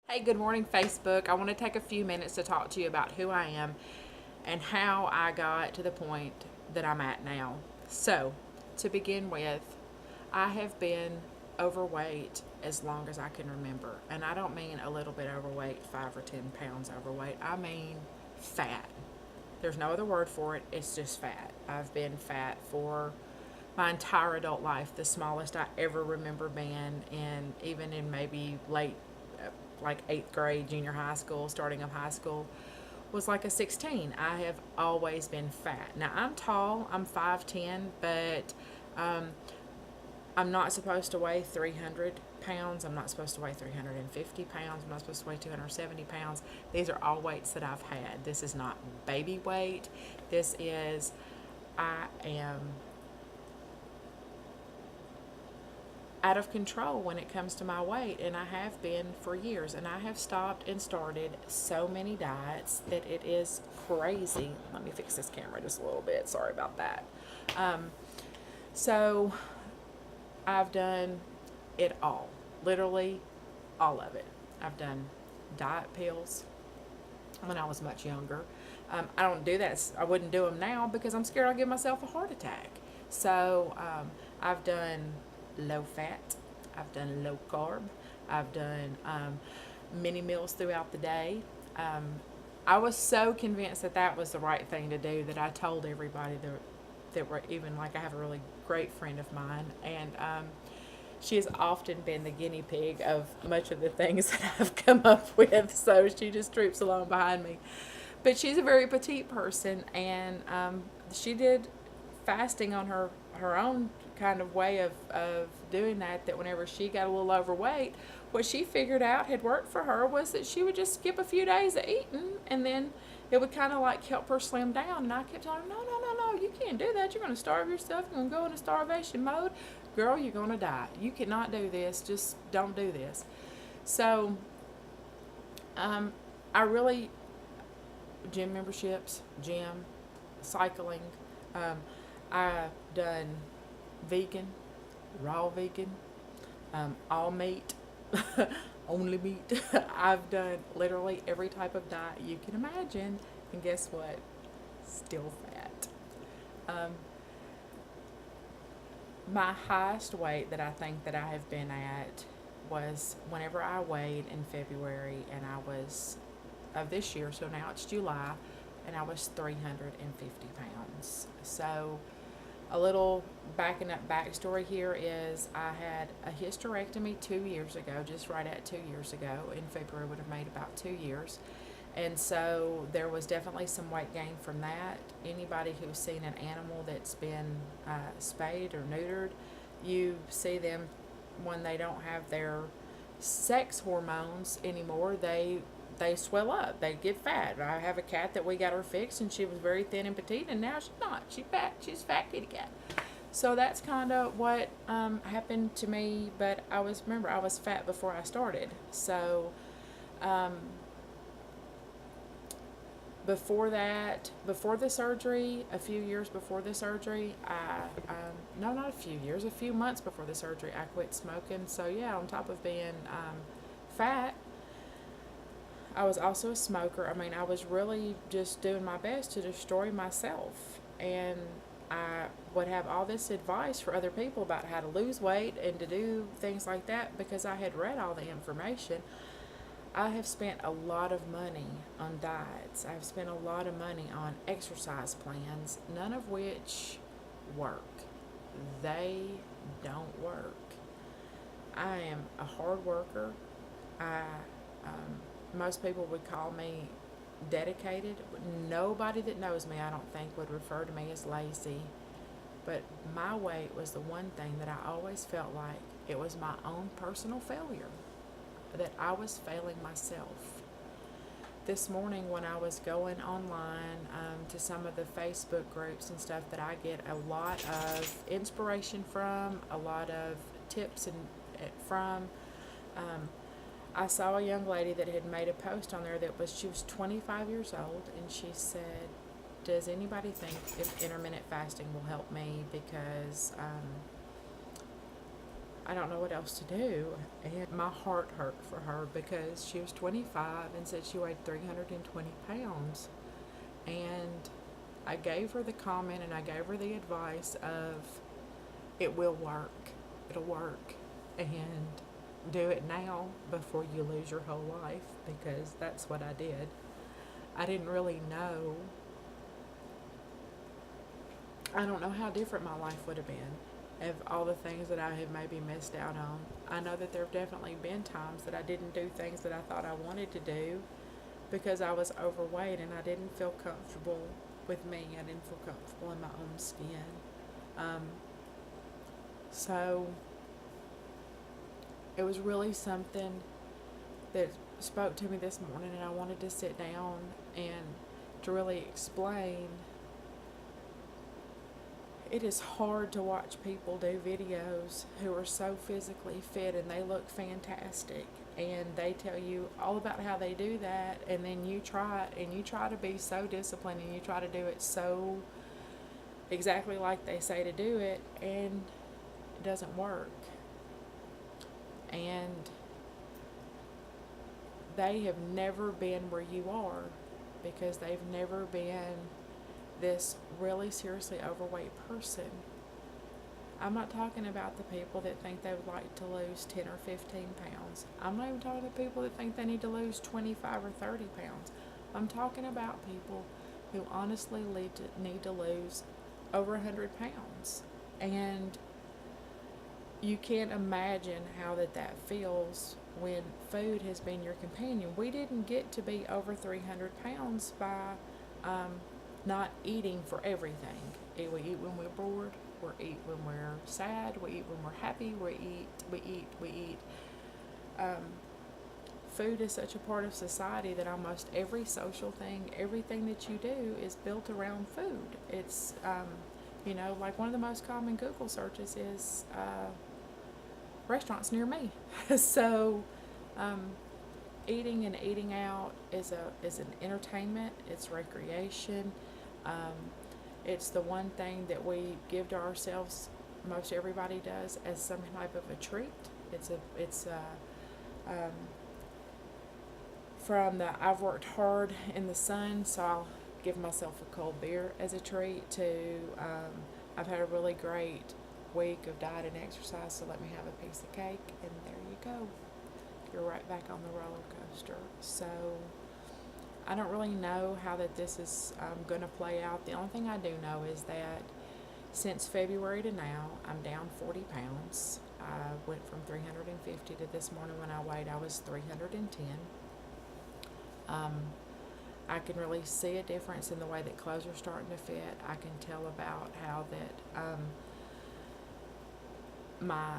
Hey, good morning, Facebook. I want to take a few minutes to talk to you about who I am and how I got to the point that I'm at now. So, to begin with, I have been overweight as long as I can remember. And I don't mean a little bit overweight, 5 or 10 pounds overweight. I mean fat. There's no other word for it, it's just fat. I've been fat for my entire adult life, the smallest I ever remember being, and even in maybe late, like eighth grade, junior high school, starting of high school, was like a 16. I have always been fat. Now I'm tall, I'm 5'10, but um, I'm not supposed to weigh 300 pounds. I'm not supposed to weigh 350 pounds. I'm not supposed to weigh 270 pounds. These are all weights that I've had. This is not baby weight. This is, I am out of control when it comes to my weight, and I have been for years. And I have stopped and started so many diets that it is crazy. Let me fix this camera just a little bit. Sorry about that. So I've done it all, literally all of it. I've done diet pills when I was much younger. I don't do that. I wouldn't do them now because I'm scared I'll give myself a heart attack. So I've done low fat. I've done low carb. I've done mini meals throughout the day. Um, I was so convinced that that was the right thing to do that I told everybody that were even like I have a really great friend of mine, and she has often been the guinea pig of much of the things that I've come up with. So she just troops along behind me. But she's a very petite person, and she did fasting on her own kind of way of doing that. That whenever she got a little overweight, what she figured out had worked for her was that she would just skip a few days of eating, and then it would kind of like help her slim down. And I kept telling her, no, you can't do that. You're going to starve yourself. You're going to go into starvation mode. Girl, you're going to die. You cannot do this. Just don't do this. So, I really, gym memberships, gym, cycling. Um, I've done vegan, raw vegan, all meat, only meat. I've done literally every type of diet you can imagine, and guess what? Still fat. Um, my highest weight that I think that I have been at was whenever I weighed in February, and I was of this year, so now it's July, and I was 350 pounds. So a little backing up backstory here is I had a hysterectomy 2 years ago, just right at 2 years ago. In February would have made about 2 years. And so there was definitely some weight gain from that. Anybody who's seen an animal that's been spayed or neutered, you see them when they don't have their sex hormones anymore, they swell up. They get fat. I have a cat that we got her fixed, and she was very thin and petite, and now she's not. She's fat. She's a fat kitty cat. So that's kind of what happened to me. But remember, I was fat before I started. So before that, before the surgery, a few years before the surgery, no, not a few years, a few months before the surgery, I quit smoking. So yeah, on top of being fat, I was also a smoker. I mean, I was really just doing my best to destroy myself. And I would have all this advice for other people about how to lose weight and to do things like that because I had read all the information. I have spent a lot of money on diets. I've spent a lot of money on exercise plans, none of which work. They don't work. I am a hard worker. I most people would call me dedicated. Nobody that knows me, I don't think, would refer to me as lazy. But my weight was the one thing that I always felt like it was my own personal failure, that I was failing myself. This morning, when I was going online to some of the Facebook groups and stuff that I get a lot of inspiration from, a lot of tips from, I saw a young lady that had made a post on there she was 25 years old, and she said, does anybody think if intermittent fasting will help me because I don't know what else to do. And my heart hurt for her because she was 25 and said she weighed 320 pounds. And I gave her the comment and I gave her the advice of it will work. It'll work. And do it now before you lose your whole life, because that's what I did. I didn't really know. I don't know how different my life would have been if all the things that I had maybe missed out on. I know that there have definitely been times that I didn't do things that I thought I wanted to do because I was overweight and I didn't feel comfortable with me. I didn't feel comfortable in my own skin. So it was really something that spoke to me this morning, and I wanted to sit down and to really explain. It is hard to watch people do videos who are so physically fit and they look fantastic, and they tell you all about how they do that, and then you try it and you try to be so disciplined and you try to do it so exactly like they say to do it, and it doesn't work. And they have never been where you are because they've never been this really seriously overweight person. I'm not talking about the people that think they would like to lose 10 or 15 pounds. I'm not even talking to people that think they need to lose 25 or 30 pounds. I'm talking about people who honestly need to lose over 100 pounds. And you can't imagine how that feels when food has been your companion. We didn't get to be over 300 pounds by not eating for everything. We eat when we're bored, we eat when we're sad, we eat when we're happy, we eat. Food is such a part of society that almost every social thing, everything that you do is built around food. It's, like one of the most common Google searches is restaurants near me. So, eating and eating out is an entertainment. It's recreation. It's the one thing that we give to ourselves. Most everybody does as some type of a treat. I've worked hard in the sun, so I'll give myself a cold beer as a treat. I've had a really great week of diet and exercise, so let me have a piece of cake, and there you go. You're right back on the roller coaster. So I don't really know how this is going to play out. The only thing I do know is that since February to now, I'm down 40 pounds. I went from 350 to this morning when I was 310. I can really see a difference in the way that clothes are starting to fit. I can tell about how that my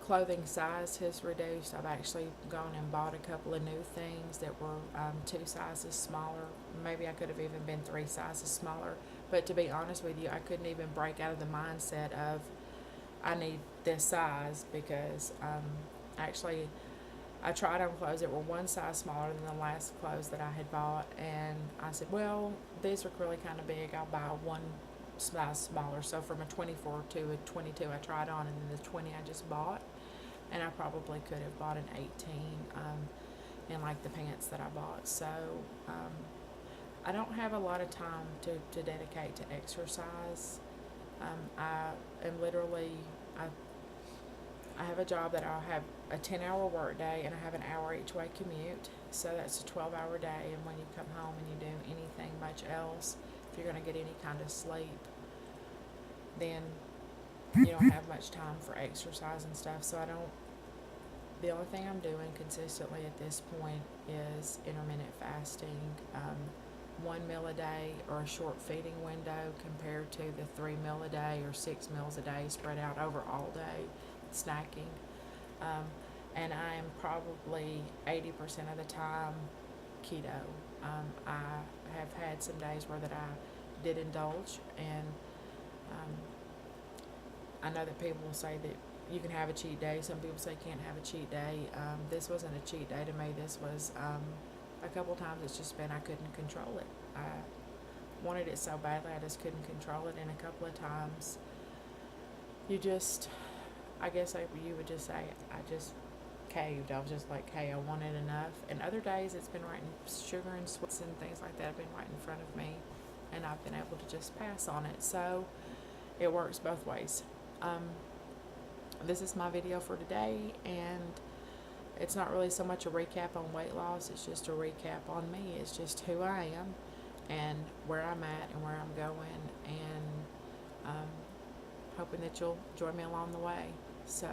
clothing size has reduced. I've actually gone and bought a couple of new things that were 2 sizes smaller. Maybe I could have even been 3 sizes smaller. But to be honest with you, I couldn't even break out of the mindset of I need this size because actually I tried on clothes that were 1 size smaller than the last clothes that I had bought, and I said, well, these are really kind of big. I'll buy 1 size smaller. So from a 24 to a 22 I tried on, and then the 20 I just bought, and I probably could have bought an 18 in like the pants that I bought. So I don't have a lot of time to dedicate to exercise. I am literally, I have a job that I'll have a 10-hour work day, and I have an hour each way commute. So that's a 12-hour day, and when you come home and you do anything much else, if you're going to get any kind of sleep, then you don't have much time for exercise and stuff. So the only thing I'm doing consistently at this point is intermittent fasting, 1 meal a day or a short feeding window compared to the 3 meal a day or 6 meals a day spread out over all day snacking. And I am probably 80% of the time keto. I have had some days where that I did indulge, and I know that people will say that you can have a cheat day. Some people say you can't have a cheat day. This wasn't a cheat day to me. This was a couple times it's just been I couldn't control it. I wanted it so badly I just couldn't control it, and a couple of times you just I guess you would just say I just caved. I was just like, hey, I wanted enough. And other days it's been right in sugar and sweets and things like that have been right in front of me, and I've been able to just pass on it. So it works both ways. Um, this is my video for today, and it's not really so much a recap on weight loss, it's just a recap on me. It's just who I am and where I'm at and where I'm going, and hoping that you'll join me along the way. So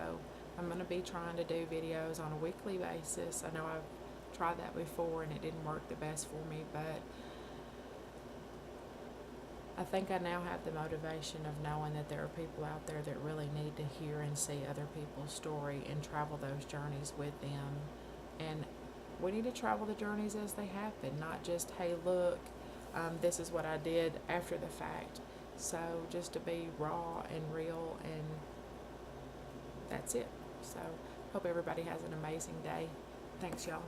I'm going to be trying to do videos on a weekly basis. I know I've tried that before and it didn't work the best for me, but I think I now have the motivation of knowing that there are people out there that really need to hear and see other people's story and travel those journeys with them. And we need to travel the journeys as they happen, not just, hey, look, this is what I did after the fact. So just to be raw and real, and that's it. So hope everybody has an amazing day. Thanks, y'all.